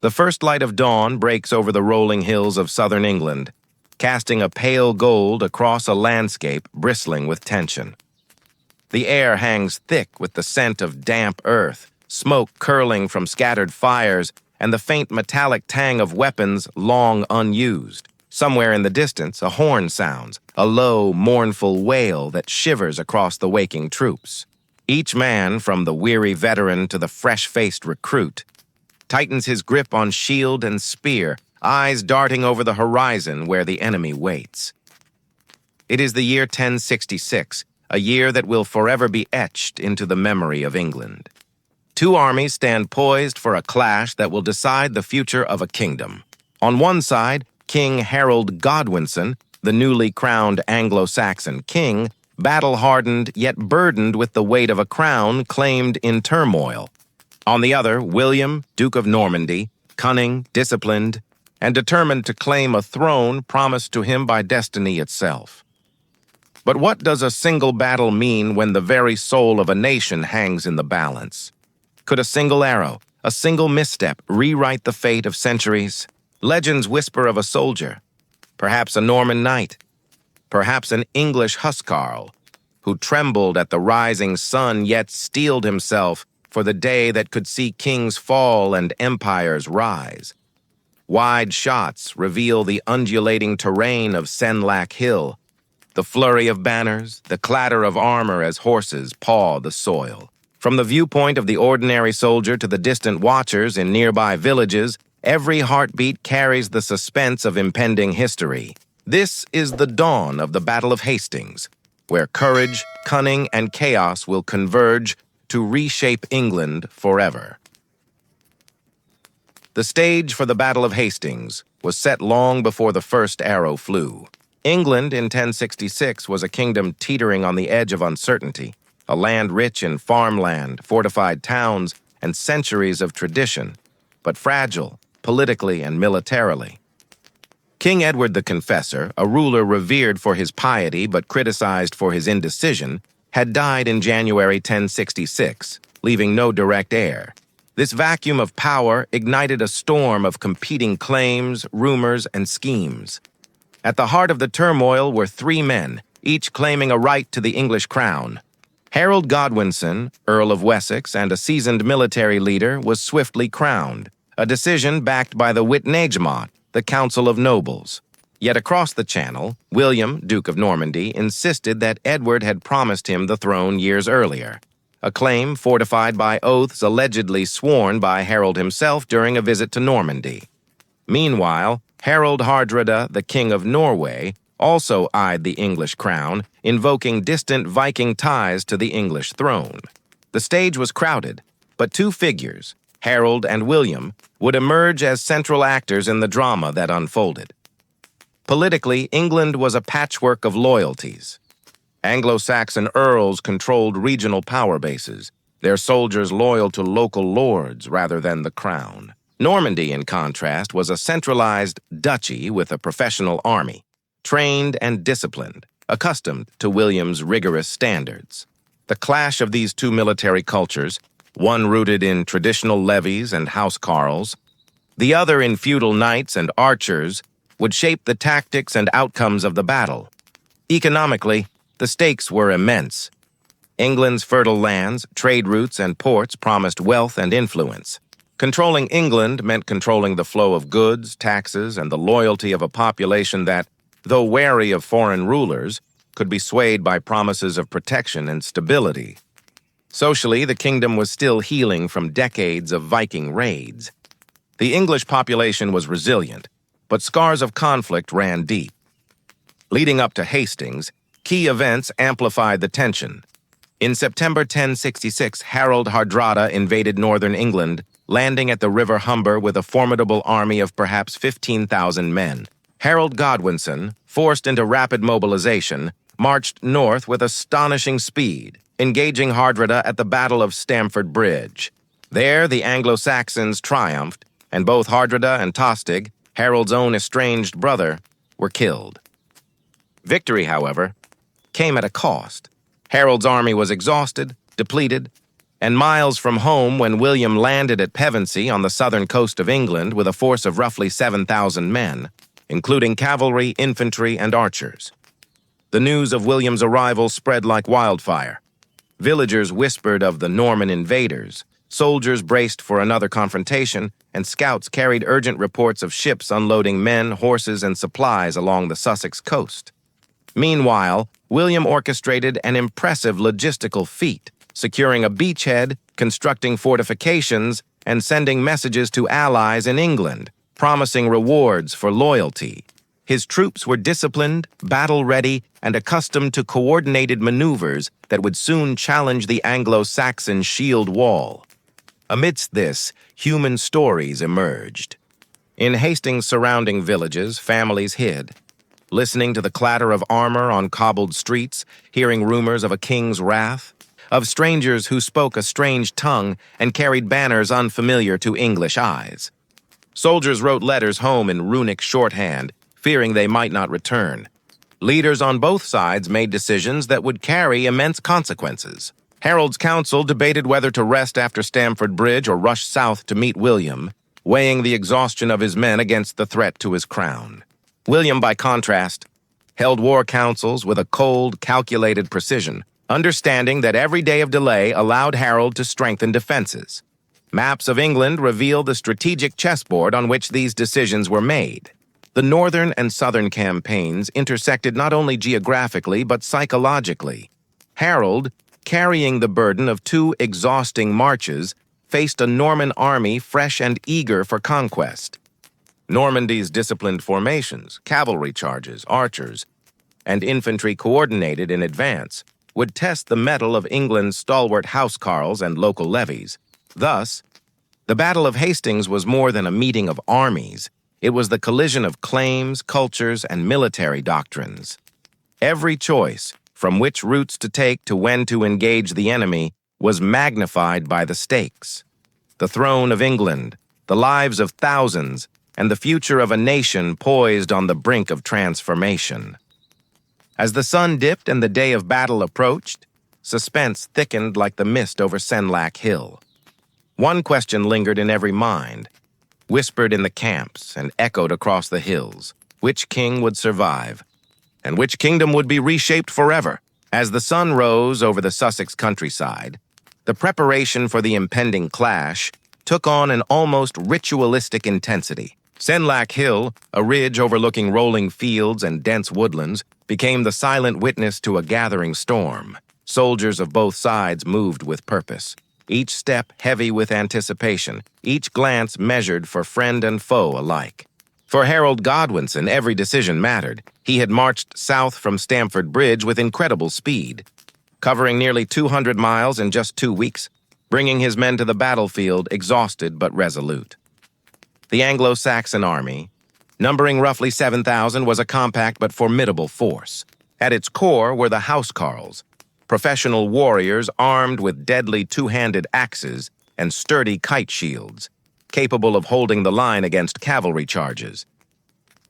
The first light of dawn breaks over the rolling hills of southern England, casting a pale gold across a landscape bristling with tension. The air hangs thick with the scent of damp earth, smoke curling from scattered fires, and the faint metallic tang of weapons long unused. Somewhere in the distance, a horn sounds, a low, mournful wail that shivers across the waking troops. Each man, from the weary veteran to the fresh-faced recruit, tightens his grip on shield and spear, eyes darting over the horizon where the enemy waits. It is the year 1066, a year that will forever be etched into the memory of England. Two armies stand poised for a clash that will decide the future of a kingdom. On one side, King Harold Godwinson, the newly crowned Anglo-Saxon king, battle-hardened yet burdened with the weight of a crown claimed in turmoil. On the other, William, Duke of Normandy, cunning, disciplined, and determined to claim a throne promised to him by destiny itself. But what does a single battle mean when the very soul of a nation hangs in the balance? Could a single arrow, a single misstep, rewrite the fate of centuries? Legends whisper of a soldier, perhaps a Norman knight, perhaps an English huscarl, who trembled at the rising sun yet steeled himself for the day that could see kings fall and empires rise. Wide shots reveal the undulating terrain of Senlac Hill, the flurry of banners, the clatter of armor as horses paw the soil. From the viewpoint of the ordinary soldier to the distant watchers in nearby villages, every heartbeat carries the suspense of impending history. This is the dawn of the Battle of Hastings, where courage, cunning, and chaos will converge to reshape England forever. The stage for the Battle of Hastings was set long before the first arrow flew. England in 1066 was a kingdom teetering on the edge of uncertainty, a land rich in farmland, fortified towns, and centuries of tradition, but fragile politically and militarily. King Edward the Confessor, a ruler revered for his piety but criticized for his indecision, had died in January 1066, leaving no direct heir. This vacuum of power ignited a storm of competing claims, rumors, and schemes. At the heart of the turmoil were three men, each claiming a right to the English crown. Harold Godwinson, Earl of Wessex and a seasoned military leader, was swiftly crowned, a decision backed by the Witenagemot, the Council of Nobles. Yet across the Channel, William, Duke of Normandy, insisted that Edward had promised him the throne years earlier, a claim fortified by oaths allegedly sworn by Harold himself during a visit to Normandy. Meanwhile, Harold Hardrada, the King of Norway, also eyed the English crown, invoking distant Viking ties to the English throne. The stage was crowded, but two figures, Harold and William, would emerge as central actors in the drama that unfolded. Politically, England was a patchwork of loyalties. Anglo-Saxon earls controlled regional power bases, their soldiers loyal to local lords rather than the crown. Normandy, in contrast, was a centralized duchy with a professional army, trained and disciplined, accustomed to William's rigorous standards. The clash of these two military cultures, one rooted in traditional levies and housecarls, the other in feudal knights and archers, would shape the tactics and outcomes of the battle. Economically, the stakes were immense. England's fertile lands, trade routes, and ports promised wealth and influence. Controlling England meant controlling the flow of goods, taxes, and the loyalty of a population that, though wary of foreign rulers, could be swayed by promises of protection and stability. Socially, the kingdom was still healing from decades of Viking raids. The English population was resilient, but scars of conflict ran deep. Leading up to Hastings, key events amplified the tension. In September 1066, Harold Hardrada invaded northern England, landing at the River Humber with a formidable army of perhaps 15,000 men. Harold Godwinson, forced into rapid mobilization, marched north with astonishing speed, engaging Hardrada at the Battle of Stamford Bridge. There, the Anglo-Saxons triumphed, and both Hardrada and Tostig, Harold's own estranged brother, were killed. Victory, however, came at a cost. Harold's army was exhausted, depleted, And miles from home when William landed at Pevensey on the southern coast of England with a force of roughly 7,000 men, including cavalry, infantry, and archers. The news of William's arrival spread like wildfire. Villagers whispered of the Norman invaders, soldiers braced for another confrontation, and scouts carried urgent reports of ships unloading men, horses, and supplies along the Sussex coast. Meanwhile, William orchestrated an impressive logistical feat, securing a beachhead, constructing fortifications, and sending messages to allies in England, promising rewards for loyalty. His troops were disciplined, battle-ready, and accustomed to coordinated maneuvers that would soon challenge the Anglo-Saxon shield wall. Amidst this, human stories emerged. In Hastings' surrounding villages, families hid, listening to the clatter of armor on cobbled streets, hearing rumors of a king's wrath, of strangers who spoke a strange tongue and carried banners unfamiliar to English eyes. Soldiers wrote letters home in runic shorthand, fearing they might not return. Leaders on both sides made decisions that would carry immense consequences. Harold's council debated whether to rest after Stamford Bridge or rush south to meet William, weighing the exhaustion of his men against the threat to his crown. William, by contrast, held war councils with a cold, calculated precision, understanding that every day of delay allowed Harold to strengthen defenses. Maps of England reveal the strategic chessboard on which these decisions were made. The northern and southern campaigns intersected not only geographically but psychologically. Harold, carrying the burden of two exhausting marches, faced a Norman army fresh and eager for conquest. Normandy's disciplined formations, cavalry charges, archers, and infantry coordinated in advance would test the mettle of England's stalwart housecarls and local levies. Thus, the Battle of Hastings was more than a meeting of armies. It was the collision of claims, cultures, and military doctrines. Every choice, from which routes to take to when to engage the enemy, was magnified by the stakes. The throne of England, the lives of thousands, and the future of a nation poised on the brink of transformation. As the sun dipped and the day of battle approached, suspense thickened like the mist over Senlac Hill. One question lingered in every mind, whispered in the camps and echoed across the hills. Which king would survive? And which kingdom would be reshaped forever? As the sun rose over the Sussex countryside, the preparation for the impending clash took on an almost ritualistic intensity. Senlac Hill, a ridge overlooking rolling fields and dense woodlands, became the silent witness to a gathering storm. Soldiers of both sides moved with purpose, each step heavy with anticipation, each glance measured for friend and foe alike. For Harold Godwinson, every decision mattered. He had marched south from Stamford Bridge with incredible speed, covering nearly 200 miles in just 2 weeks, bringing his men to the battlefield exhausted but resolute. The Anglo-Saxon army, numbering roughly 7,000, was a compact but formidable force. At its core were the housecarls, professional warriors armed with deadly two-handed axes and sturdy kite shields, capable of holding the line against cavalry charges.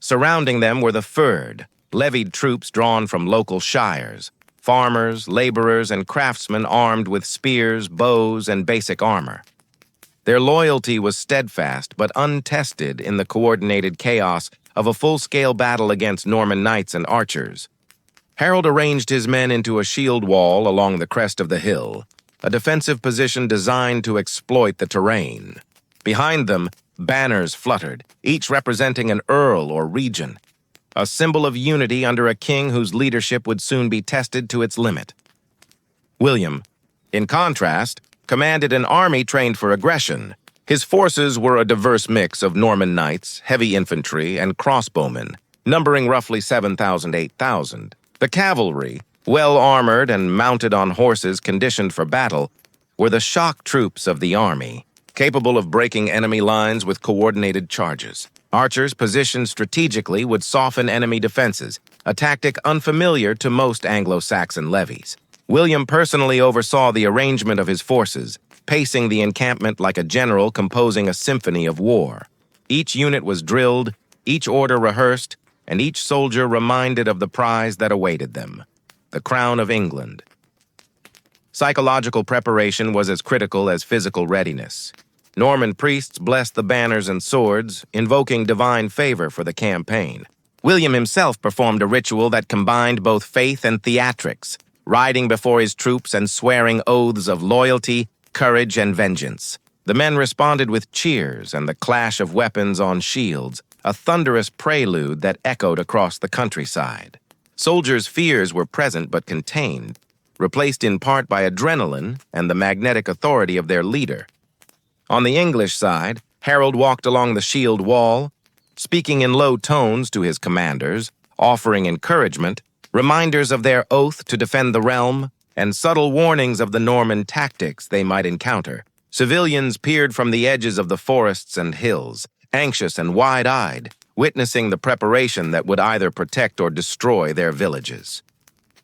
Surrounding them were the fyrd, levied troops drawn from local shires, farmers, laborers, and craftsmen armed with spears, bows, and basic armor. Their loyalty was steadfast but untested in the coordinated chaos of a full-scale battle against Norman knights and archers. Harold arranged his men into a shield wall along the crest of the hill, a defensive position designed to exploit the terrain. Behind them, banners fluttered, each representing an earl or region, a symbol of unity under a king whose leadership would soon be tested to its limit. William, in contrast, commanded an army trained for aggression. His forces were a diverse mix of Norman knights, heavy infantry, and crossbowmen, numbering roughly 7,000 to 8,000. The cavalry, well-armored and mounted on horses conditioned for battle, were the shock troops of the army, capable of breaking enemy lines with coordinated charges. Archers positioned strategically would soften enemy defenses, a tactic unfamiliar to most Anglo-Saxon levies. William personally oversaw the arrangement of his forces, pacing the encampment like a general composing a symphony of war. Each unit was drilled, each order rehearsed, and each soldier reminded of the prize that awaited them, the crown of England. Psychological preparation was as critical as physical readiness. Norman priests blessed the banners and swords, invoking divine favor for the campaign. William himself performed a ritual that combined both faith and theatrics, riding before his troops and swearing oaths of loyalty, courage, and vengeance. The men responded with cheers and the clash of weapons on shields, a thunderous prelude that echoed across the countryside. Soldiers' fears were present but contained, replaced in part by adrenaline and the magnetic authority of their leader. On the English side, Harold walked along the shield wall, speaking in low tones to his commanders, offering encouragement, reminders of their oath to defend the realm, and subtle warnings of the Norman tactics they might encounter. Civilians peered from the edges of the forests and hills, anxious and wide-eyed, witnessing the preparation that would either protect or destroy their villages.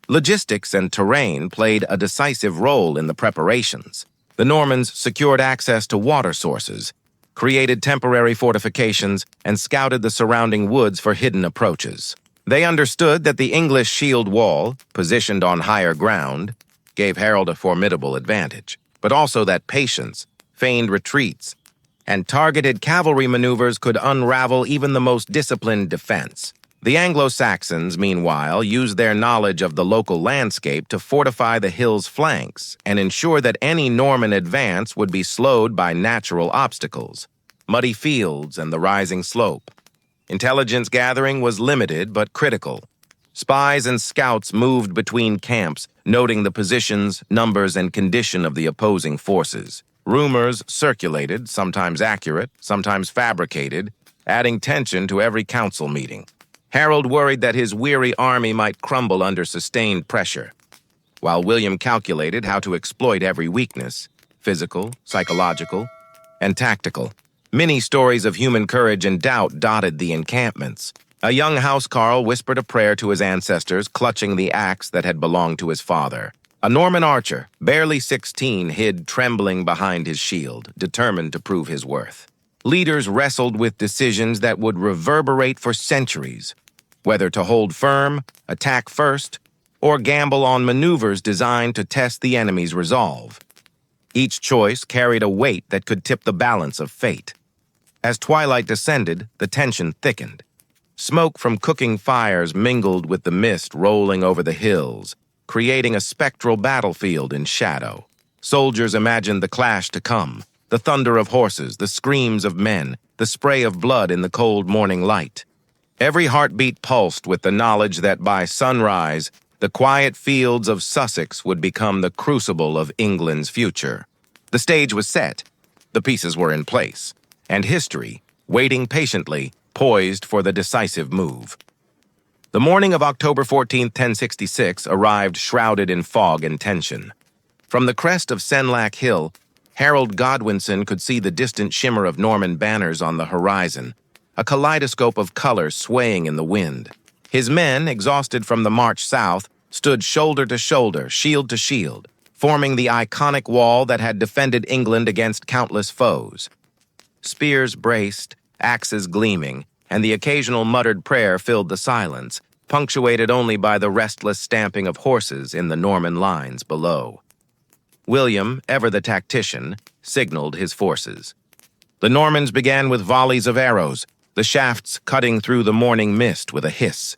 Logistics and terrain played a decisive role in the preparations. The Normans secured access to water sources, created temporary fortifications, and scouted the surrounding woods for hidden approaches. They understood that the English shield wall, positioned on higher ground, gave Harold a formidable advantage, but also that patience, feigned retreats, and targeted cavalry maneuvers could unravel even the most disciplined defense. The Anglo-Saxons, meanwhile, used their knowledge of the local landscape to fortify the hill's flanks and ensure that any Norman advance would be slowed by natural obstacles, muddy fields and the rising slope. Intelligence gathering was limited but critical. Spies and scouts moved between camps, noting the positions, numbers, and condition of the opposing forces. Rumors circulated, sometimes accurate, sometimes fabricated, adding tension to every council meeting. Harold worried that his weary army might crumble under sustained pressure, while William calculated how to exploit every weakness, physical, psychological, and tactical. Many stories of human courage and doubt dotted the encampments. A young housecarl whispered a prayer to his ancestors, clutching the axe that had belonged to his father. A Norman archer, barely 16, hid trembling behind his shield, determined to prove his worth. Leaders wrestled with decisions that would reverberate for centuries, whether to hold firm, attack first, or gamble on maneuvers designed to test the enemy's resolve. Each choice carried a weight that could tip the balance of fate. As twilight descended, the tension thickened. Smoke from cooking fires mingled with the mist rolling over the hills, creating a spectral battlefield in shadow. Soldiers imagined the clash to come, the thunder of horses, the screams of men, the spray of blood in the cold morning light. Every heartbeat pulsed with the knowledge that by sunrise, the quiet fields of Sussex would become the crucible of England's future. The stage was set, the pieces were in place, and history, waiting patiently, poised for the decisive move. The morning of October 14, 1066, arrived shrouded in fog and tension. From the crest of Senlac Hill, Harold Godwinson could see the distant shimmer of Norman banners on the horizon, a kaleidoscope of color swaying in the wind. His men, exhausted from the march south, stood shoulder to shoulder, shield to shield, forming the iconic wall that had defended England against countless foes. Spears braced, axes gleaming, and the occasional muttered prayer filled the silence, punctuated only by the restless stamping of horses in the Norman lines below. William, ever the tactician, signaled his forces. The Normans began with volleys of arrows, the shafts cutting through the morning mist with a hiss.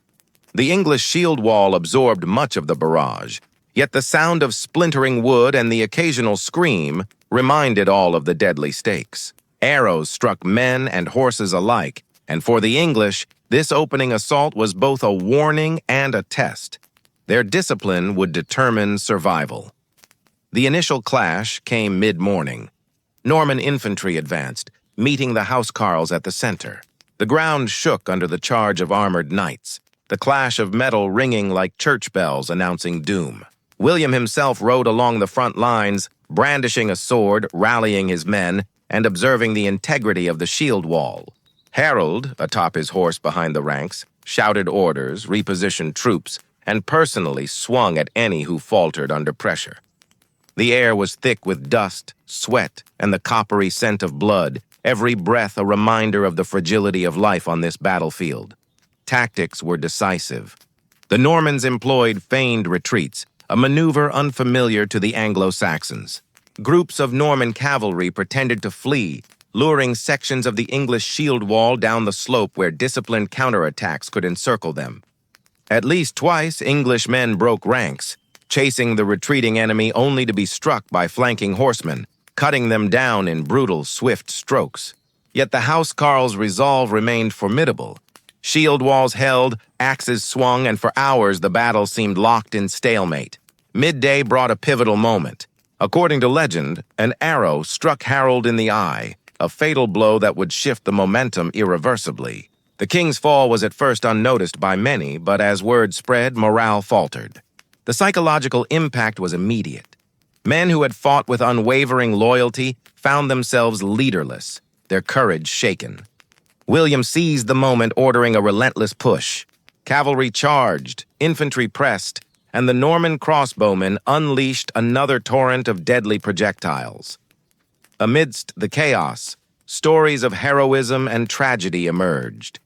The English shield wall absorbed much of the barrage, yet the sound of splintering wood and the occasional scream reminded all of the deadly stakes. Arrows struck men and horses alike, and for the English, this opening assault was both a warning and a test. Their discipline would determine survival. The initial clash came mid-morning. Norman infantry advanced, meeting the housecarls at the center. The ground shook under the charge of armored knights, the clash of metal ringing like church bells announcing doom. William himself rode along the front lines, brandishing a sword, rallying his men, and observing the integrity of the shield wall. Harold, atop his horse behind the ranks, shouted orders, repositioned troops, and personally swung at any who faltered under pressure. The air was thick with dust, sweat, and the coppery scent of blood, every breath a reminder of the fragility of life on this battlefield. Tactics were decisive. The Normans employed feigned retreats, a maneuver unfamiliar to the Anglo-Saxons. Groups of Norman cavalry pretended to flee, luring sections of the English shield wall down the slope where disciplined counterattacks could encircle them. At least twice, English men broke ranks, chasing the retreating enemy only to be struck by flanking horsemen, cutting them down in brutal, swift strokes. Yet the housecarls' resolve remained formidable. Shield walls held, axes swung, and for hours the battle seemed locked in stalemate. Midday brought a pivotal moment. According to legend, an arrow struck Harold in the eye, a fatal blow that would shift the momentum irreversibly. The king's fall was at first unnoticed by many, but as word spread, morale faltered. The psychological impact was immediate. Men who had fought with unwavering loyalty found themselves leaderless, their courage shaken. William seized the moment, ordering a relentless push. Cavalry charged, infantry pressed, and the Norman crossbowmen unleashed another torrent of deadly projectiles. Amidst the chaos, stories of heroism and tragedy emerged.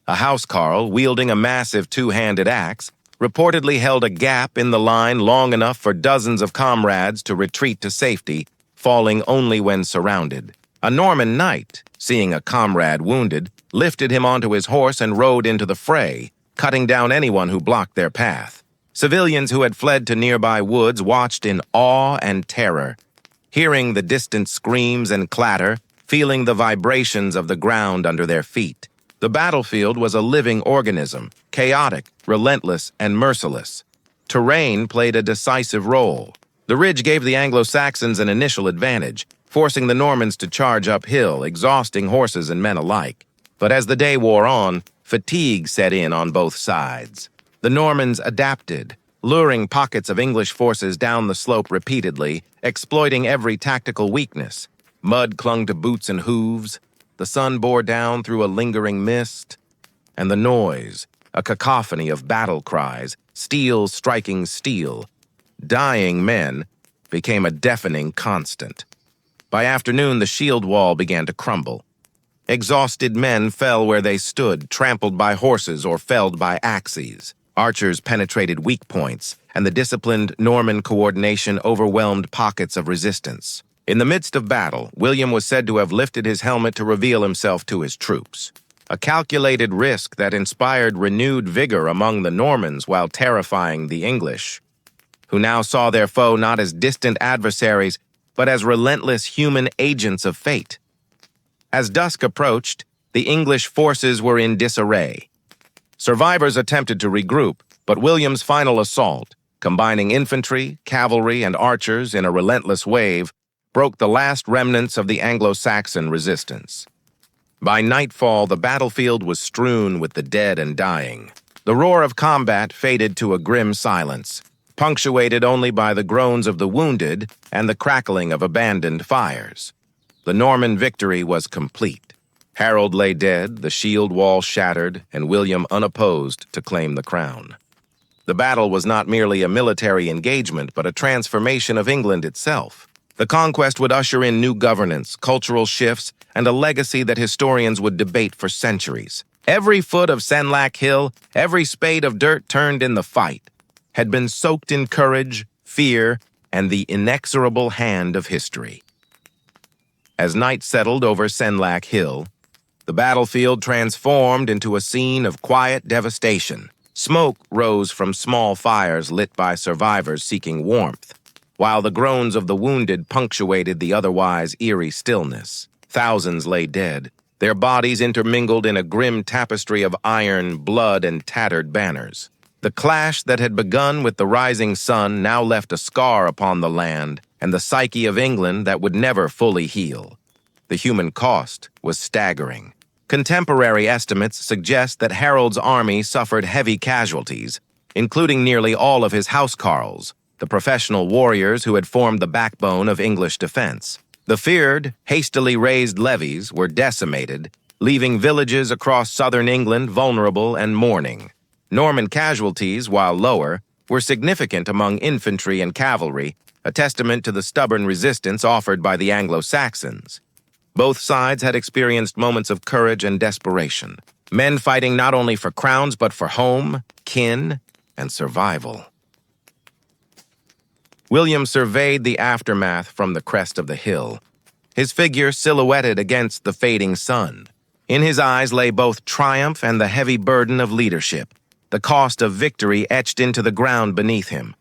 A housecarl, wielding a massive two-handed axe, reportedly held a gap in the line long enough for dozens of comrades to retreat to safety, falling only when surrounded. A Norman knight, seeing a comrade wounded, lifted him onto his horse and rode into the fray, cutting down anyone who blocked their path. Civilians who had fled to nearby woods watched in awe and terror, hearing the distant screams and clatter, feeling the vibrations of the ground under their feet. The battlefield was a living organism, chaotic, relentless, and merciless. Terrain played a decisive role. The ridge gave the Anglo-Saxons an initial advantage, forcing the Normans to charge uphill, exhausting horses and men alike. But as the day wore on, fatigue set in on both sides. The Normans adapted, luring pockets of English forces down the slope repeatedly, exploiting every tactical weakness. Mud clung to boots and hooves, the sun bore down through a lingering mist, and the noise, a cacophony of battle cries, steel striking steel, dying men, became a deafening constant. By afternoon, the shield wall began to crumble. Exhausted men fell where they stood, trampled by horses or felled by axes. Archers penetrated weak points, and the disciplined Norman coordination overwhelmed pockets of resistance. In the midst of battle, William was said to have lifted his helmet to reveal himself to his troops, a calculated risk that inspired renewed vigor among the Normans while terrifying the English, who now saw their foe not as distant adversaries, but as relentless human agents of fate. As dusk approached, the English forces were in disarray. Survivors attempted to regroup, but William's final assault, combining infantry, cavalry, and archers in a relentless wave, broke the last remnants of the Anglo-Saxon resistance. By nightfall, the battlefield was strewn with the dead and dying. The roar of combat faded to a grim silence, punctuated only by the groans of the wounded and the crackling of abandoned fires. The Norman victory was complete. Harold lay dead, the shield wall shattered, and William unopposed to claim the crown. The battle was not merely a military engagement, but a transformation of England itself. The conquest would usher in new governance, cultural shifts, and a legacy that historians would debate for centuries. Every foot of Senlac Hill, every spade of dirt turned in the fight, had been soaked in courage, fear, and the inexorable hand of history. As night settled over Senlac Hill, the battlefield transformed into a scene of quiet devastation. Smoke rose from small fires lit by survivors seeking warmth, while the groans of the wounded punctuated the otherwise eerie stillness. Thousands lay dead, their bodies intermingled in a grim tapestry of iron, blood, and tattered banners. The clash that had begun with the rising sun now left a scar upon the land and the psyche of England that would never fully heal. The human cost was staggering. Contemporary estimates suggest that Harold's army suffered heavy casualties, including nearly all of his housecarls, the professional warriors who had formed the backbone of English defense. The feared, hastily raised levies were decimated, leaving villages across southern England vulnerable and mourning. Norman casualties, while lower, were significant among infantry and cavalry, a testament to the stubborn resistance offered by the Anglo-Saxons. Both sides had experienced moments of courage and desperation, men fighting not only for crowns but for home, kin, and survival. William surveyed the aftermath from the crest of the hill, his figure silhouetted against the fading sun. In his eyes lay both triumph and the heavy burden of leadership, the cost of victory etched into the ground beneath him.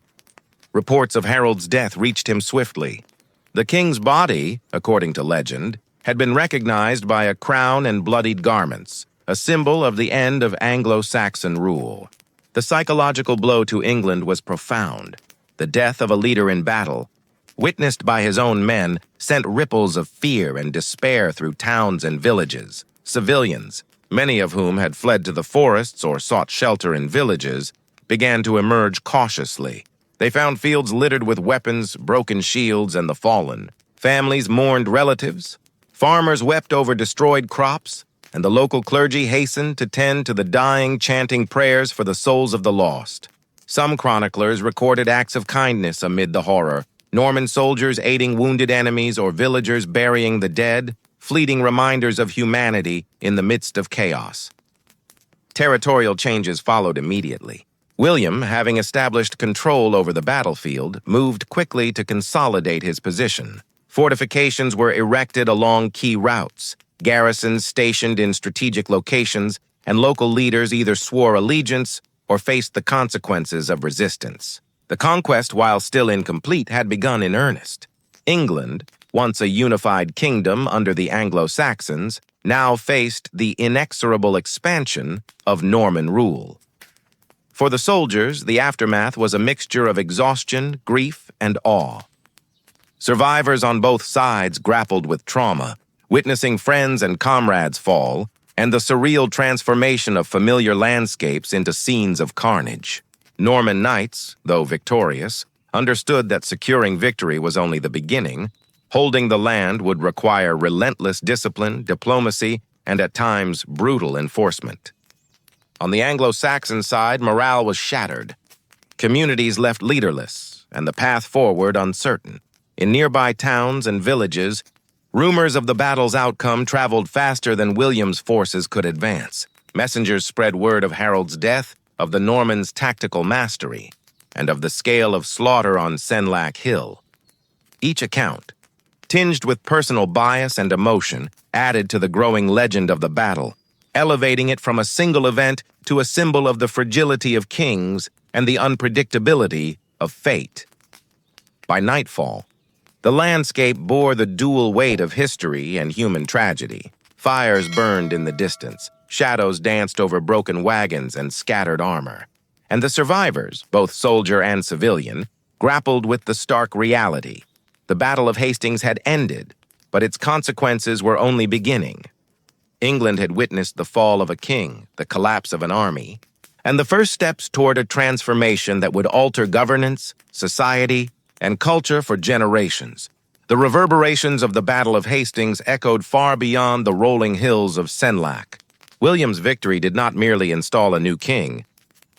Reports of Harold's death reached him swiftly. The king's body, according to legend, had been recognized by a crown and bloodied garments, a symbol of the end of Anglo-Saxon rule. The psychological blow to England was profound. The death of a leader in battle, witnessed by his own men, sent ripples of fear and despair through towns and villages. Civilians, many of whom had fled to the forests or sought shelter in villages, began to emerge cautiously. They found fields littered with weapons, broken shields, and the fallen. Families mourned relatives. Farmers wept over destroyed crops, and the local clergy hastened to tend to the dying, chanting prayers for the souls of the lost. Some chroniclers recorded acts of kindness amid the horror, Norman soldiers aiding wounded enemies or villagers burying the dead, fleeting reminders of humanity in the midst of chaos. Territorial changes followed immediately. William, having established control over the battlefield, moved quickly to consolidate his position. Fortifications were erected along key routes, garrisons stationed in strategic locations, and local leaders either swore allegiance or faced the consequences of resistance. The conquest, while still incomplete, had begun in earnest. England, once a unified kingdom under the Anglo-Saxons, now faced the inexorable expansion of Norman rule. For the soldiers, the aftermath was a mixture of exhaustion, grief, and awe. Survivors on both sides grappled with trauma, witnessing friends and comrades fall, and the surreal transformation of familiar landscapes into scenes of carnage. Norman knights, though victorious, understood that securing victory was only the beginning. Holding the land would require relentless discipline, diplomacy, and at times brutal enforcement. On the Anglo-Saxon side, morale was shattered. Communities left leaderless, and the path forward uncertain. In nearby towns and villages, rumors of the battle's outcome traveled faster than William's forces could advance. Messengers spread word of Harold's death, of the Normans' tactical mastery, and of the scale of slaughter on Senlac Hill. Each account, tinged with personal bias and emotion, added to the growing legend of the battle, elevating it from a single event to a symbol of the fragility of kings and the unpredictability of fate. By nightfall, the landscape bore the dual weight of history and human tragedy. Fires burned in the distance, shadows danced over broken wagons and scattered armor. And the survivors, both soldier and civilian, grappled with the stark reality. The Battle of Hastings had ended, but its consequences were only beginning. England had witnessed the fall of a king, the collapse of an army, and the first steps toward a transformation that would alter governance, society, and culture for generations. The reverberations of the Battle of Hastings echoed far beyond the rolling hills of Senlac. William's victory did not merely install a new king.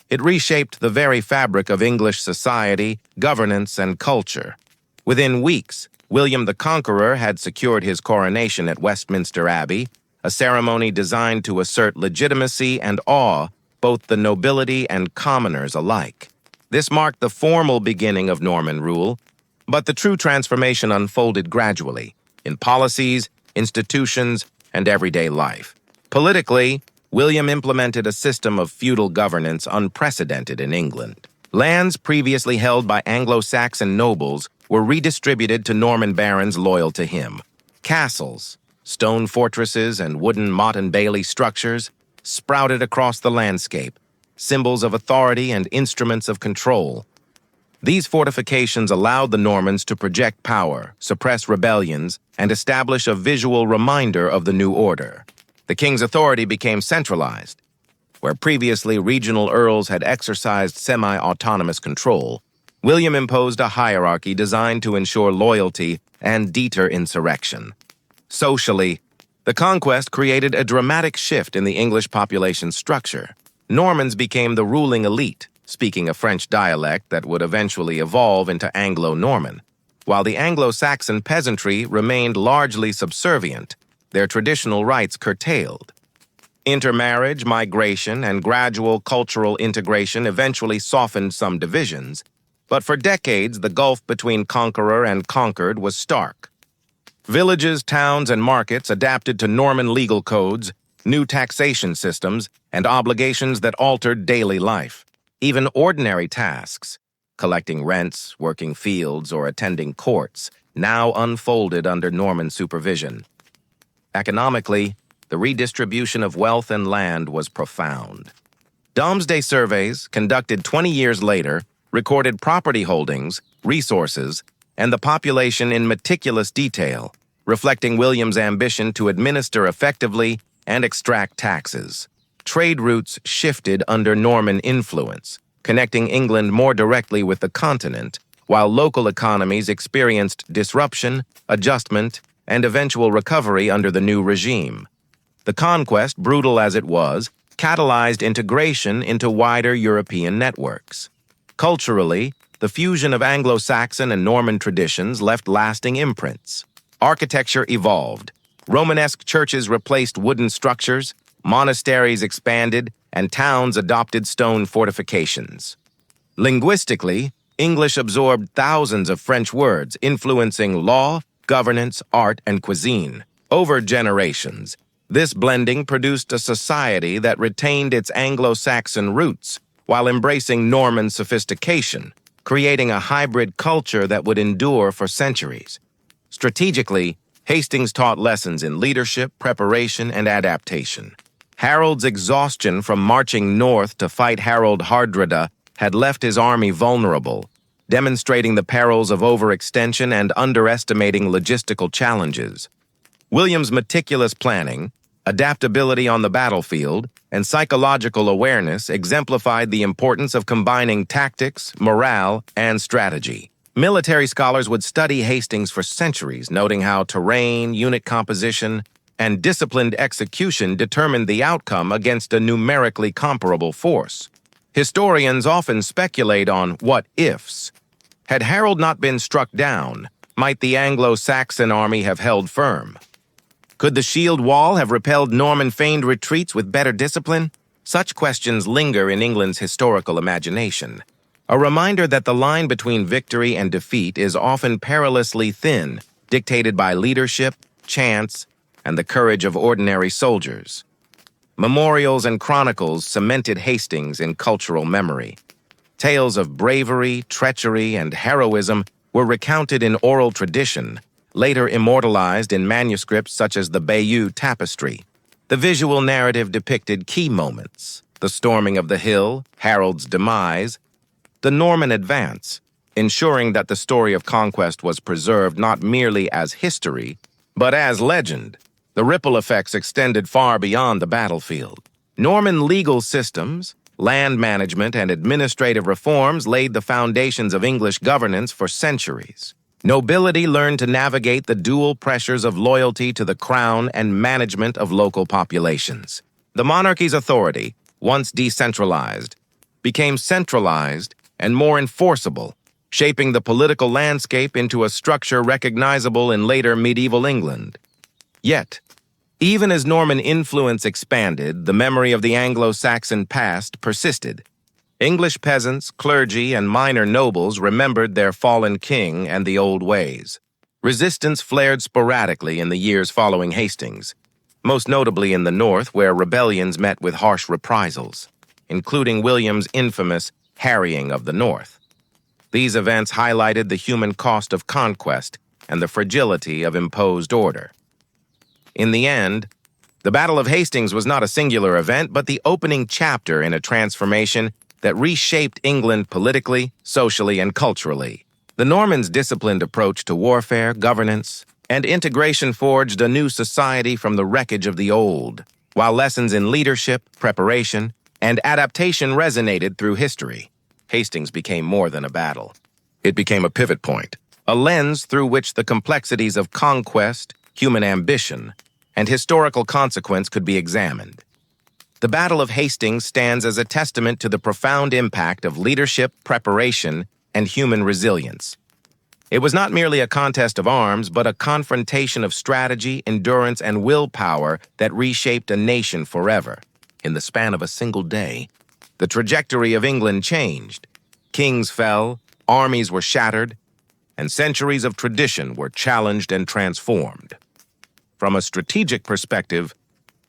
It reshaped the very fabric of English society, governance, and culture. Within weeks, William the Conqueror had secured his coronation at Westminster Abbey, a ceremony designed to assert legitimacy and awe both the nobility and commoners alike. This marked the formal beginning of Norman rule, but the true transformation unfolded gradually in policies, institutions, and everyday life. Politically, William implemented a system of feudal governance unprecedented in England. Lands previously held by Anglo-Saxon nobles were redistributed to Norman barons loyal to him. Castles, stone fortresses, and wooden motte and bailey structures sprouted across the landscape, symbols of authority and instruments of control. These fortifications allowed the Normans to project power, suppress rebellions, and establish a visual reminder of the new order. The king's authority became centralized. Where previously regional earls had exercised semi-autonomous control, William imposed a hierarchy designed to ensure loyalty and deter insurrection. Socially, the conquest created a dramatic shift in the English population structure. Normans became the ruling elite, speaking a French dialect that would eventually evolve into Anglo-Norman, while the Anglo-Saxon peasantry remained largely subservient, their traditional rights curtailed. Intermarriage, migration, and gradual cultural integration eventually softened some divisions, But for decades, the gulf between conqueror and conquered was stark. Villages, towns, and markets adapted to Norman legal codes, new taxation systems, and obligations that altered daily life. Even ordinary tasks, collecting rents, working fields, or attending courts, now unfolded under Norman supervision. Economically, the redistribution of wealth and land was profound. Domesday surveys, conducted 20 years later, recorded property holdings, resources, and the population in meticulous detail, reflecting William's ambition to administer effectively and extract taxes. Trade routes shifted under Norman influence, connecting England more directly with the continent, while local economies experienced disruption, adjustment, and eventual recovery under the new regime. The conquest, brutal as it was, catalyzed integration into wider European networks. Culturally, the fusion of Anglo-Saxon and Norman traditions left lasting imprints. Architecture evolved. Romanesque churches replaced wooden structures, monasteries expanded, and towns adopted stone fortifications. Linguistically, English absorbed thousands of French words, influencing law, governance, art, and cuisine. Over generations, this blending produced a society that retained its Anglo-Saxon roots while embracing Norman sophistication, creating a hybrid culture that would endure for centuries. Strategically, Hastings taught lessons in leadership, preparation, and adaptation. Harold's exhaustion from marching north to fight Harold Hardrada had left his army vulnerable, demonstrating the perils of overextension and underestimating logistical challenges. William's meticulous planning, adaptability on the battlefield, and psychological awareness exemplified the importance of combining tactics, morale, and strategy. Military scholars would study Hastings for centuries, noting how terrain, unit composition, and disciplined execution determined the outcome against a numerically comparable force. Historians often speculate on what-ifs. Had Harold not been struck down, might the Anglo-Saxon army have held firm? Could the shield wall have repelled Norman feigned retreats with better discipline? Such questions linger in England's historical imagination, a reminder that the line between victory and defeat is often perilously thin, dictated by leadership, chance, and the courage of ordinary soldiers. Memorials and chronicles cemented Hastings in cultural memory. Tales of bravery, treachery, and heroism were recounted in oral tradition, later immortalized in manuscripts such as the Bayeux Tapestry. The visual narrative depicted key moments: the storming of the hill, Harold's demise, the Norman advance, ensuring that the story of conquest was preserved not merely as history, but as legend. The ripple effects extended far beyond the battlefield. Norman legal systems, land management, and administrative reforms laid the foundations of English governance for centuries. Nobility learned to navigate the dual pressures of loyalty to the crown and management of local populations. The monarchy's authority, once decentralized, became centralized and more enforceable, shaping the political landscape into a structure recognizable in later medieval England. Yet, even as Norman influence expanded, the memory of the Anglo-Saxon past persisted. English peasants, clergy, and minor nobles remembered their fallen king and the old ways. Resistance flared sporadically in the years following Hastings, most notably in the north, where rebellions met with harsh reprisals, including William's infamous harrying of the north. These events highlighted the human cost of conquest and the fragility of imposed order. In the end, the Battle of Hastings was not a singular event, but the opening chapter in a transformation that reshaped England politically, socially, and culturally. The Normans' disciplined approach to warfare, governance, and integration forged a new society from the wreckage of the old, while lessons in leadership, preparation, and adaptation resonated through history. Hastings became more than a battle. It became a pivot point, a lens through which the complexities of conquest, human ambition, and historical consequence could be examined. The Battle of Hastings stands as a testament to the profound impact of leadership, preparation, and human resilience. It was not merely a contest of arms, but a confrontation of strategy, endurance, and willpower that reshaped a nation forever. In the span of a single day, the trajectory of England changed. Kings fell, armies were shattered, and centuries of tradition were challenged and transformed. From a strategic perspective,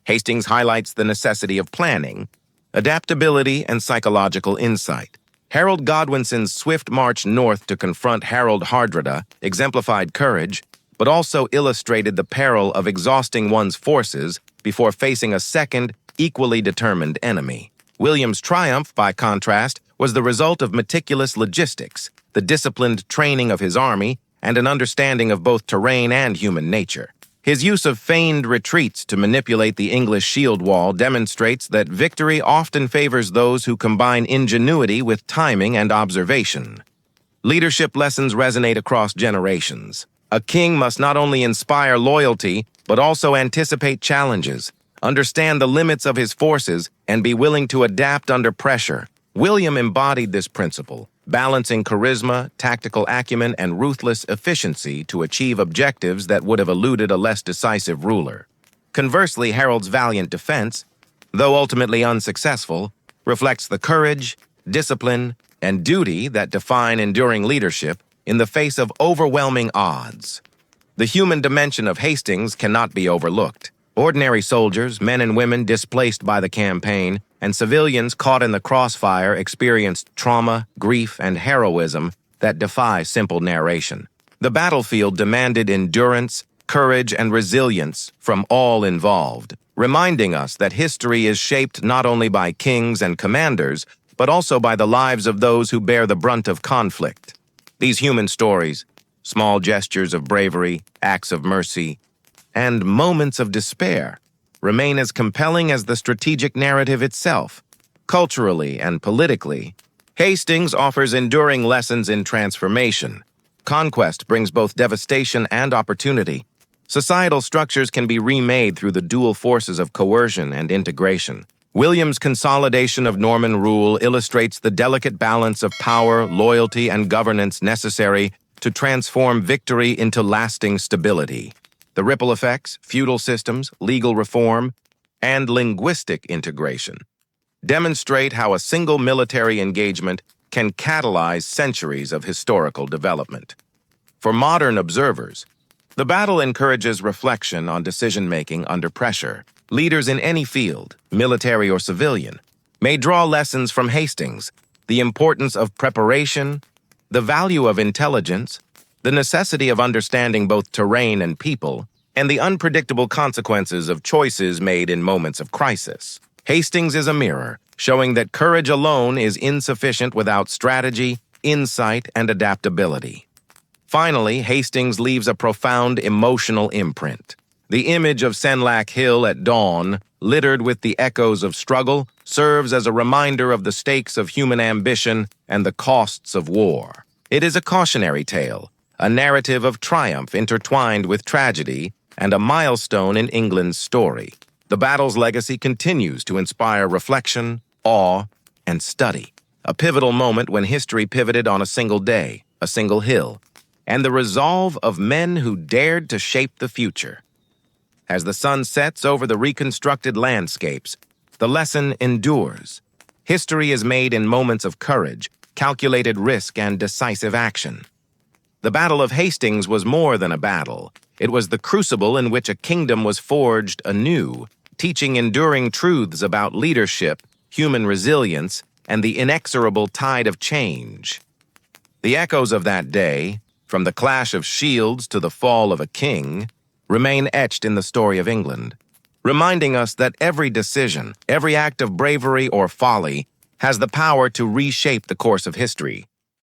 Hastings highlights the necessity of planning, adaptability, and psychological insight. Harold Godwinson's swift march north to confront Harold Hardrada exemplified courage, but also illustrated the peril of exhausting one's forces before facing a second, equally determined enemy. William's triumph, by contrast, was the result of meticulous logistics, the disciplined training of his army, and an understanding of both terrain and human nature. His use of feigned retreats to manipulate the English shield wall demonstrates that victory often favors those who combine ingenuity with timing and observation. Leadership lessons resonate across generations. A king must not only inspire loyalty, but also anticipate challenges, understand the limits of his forces, and be willing to adapt under pressure. William embodied this principle, balancing charisma, tactical acumen, and ruthless efficiency to achieve objectives that would have eluded a less decisive ruler. Conversely, Harold's valiant defense, though ultimately unsuccessful, reflects the courage, discipline, and duty that define enduring leadership in the face of overwhelming odds. The human dimension of Hastings cannot be overlooked. Ordinary soldiers, men and women displaced by the campaign, and civilians caught in the crossfire experienced trauma, grief, and heroism that defy simple narration. The battlefield demanded endurance, courage, and resilience from all involved, reminding us that history is shaped not only by kings and commanders, but also by the lives of those who bear the brunt of conflict. These human stories, small gestures of bravery, acts of mercy, and moments of despair, remain as compelling as the strategic narrative itself. Culturally and politically, Hastings offers enduring lessons in transformation. Conquest brings both devastation and opportunity. Societal structures can be remade through the dual forces of coercion and integration. William's consolidation of Norman rule illustrates the delicate balance of power, loyalty, and governance necessary to transform victory into lasting stability. The ripple effects, feudal systems, legal reform, and linguistic integration demonstrate how a single military engagement can catalyze centuries of historical development. For modern observers, the battle encourages reflection on decision-making under pressure. Leaders in any field, military or civilian, may draw lessons from Hastings, the importance of preparation, the value of intelligence, the necessity of understanding both terrain and people, and the unpredictable consequences of choices made in moments of crisis. Hastings is a mirror, showing that courage alone is insufficient without strategy, insight, and adaptability. Finally, Hastings leaves a profound emotional imprint. The image of Senlac Hill at dawn, littered with the echoes of struggle, serves as a reminder of the stakes of human ambition and the costs of war. It is a cautionary tale, a narrative of triumph intertwined with tragedy, and a milestone in England's story. The battle's legacy continues to inspire reflection, awe, and study. A pivotal moment when history pivoted on a single day, a single hill, and the resolve of men who dared to shape the future. As the sun sets over the reconstructed landscapes, the lesson endures. History is made in moments of courage, calculated risk, and decisive action. The Battle of Hastings was more than a battle. It was the crucible in which a kingdom was forged anew, teaching enduring truths about leadership, human resilience, and the inexorable tide of change. The echoes of that day, from the clash of shields to the fall of a king, remain etched in the story of England, reminding us that every decision, every act of bravery or folly, has the power to reshape the course of history.